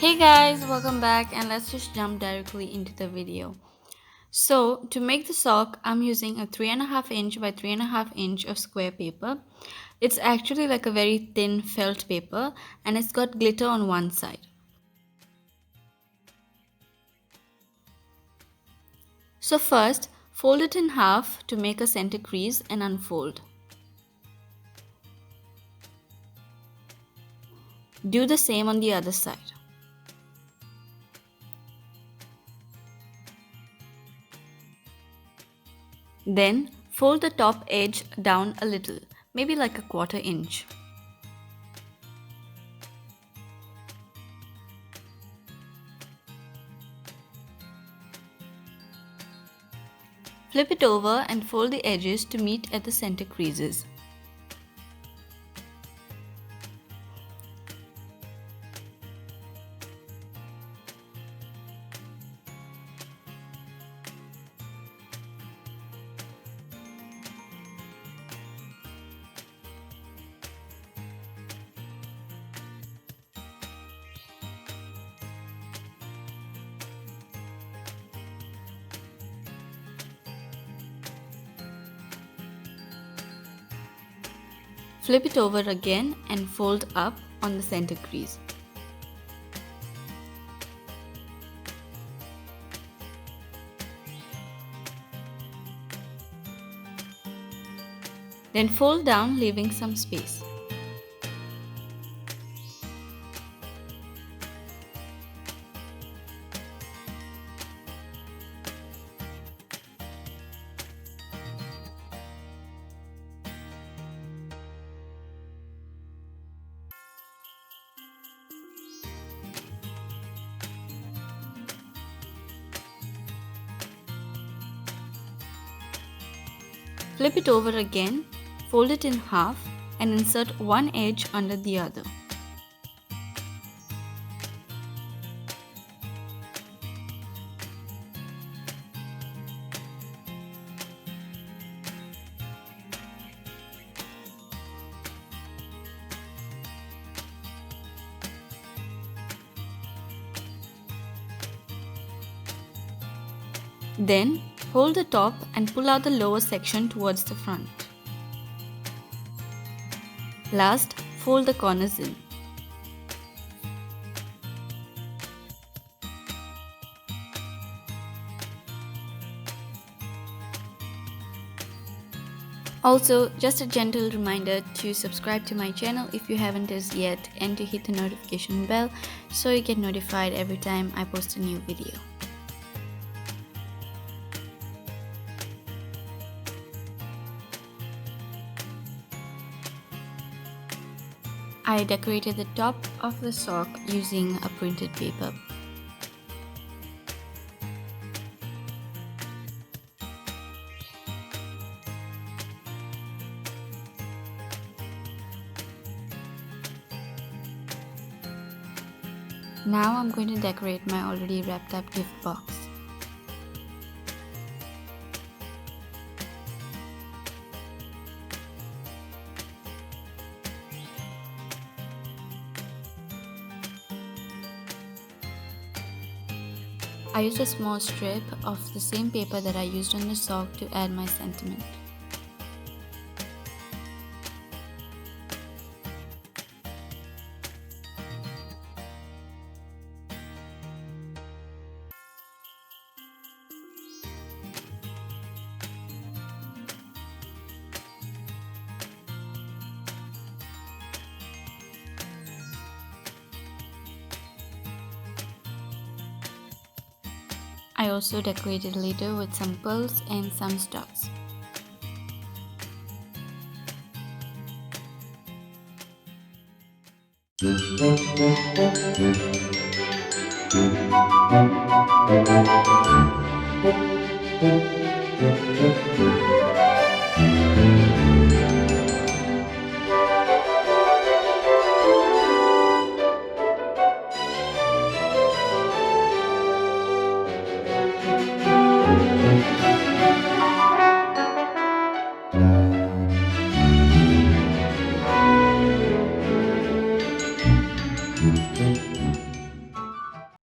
Hey guys, welcome back and let's just jump directly into the video. So to make the sock, I'm using a 3.5 inch by 3.5 inch of square paper. It's actually like a very thin felt paper and it's got glitter on one side. So first, fold it in half to make a center crease and unfold. Do the same on the other side. Then fold the top edge down a little, maybe like a 1/4 inch. Flip it over and fold the edges to meet at the center creases. Flip it over again and fold up on the center crease. Then fold down, leaving some space. Flip it over again, fold it in half and insert one edge under the other. Then hold the top and pull out the lower section towards the front. Last, fold the corners in. Also, just a gentle reminder to subscribe to my channel if you haven't as yet and to hit the notification bell so you get notified every time I post a new video. I decorated the top of the sock using a printed paper. Now I'm going to decorate my already wrapped up gift box. I used a small strip of the same paper that I used on the sock to add my sentiment. I also decorated later with some pearls and some stars.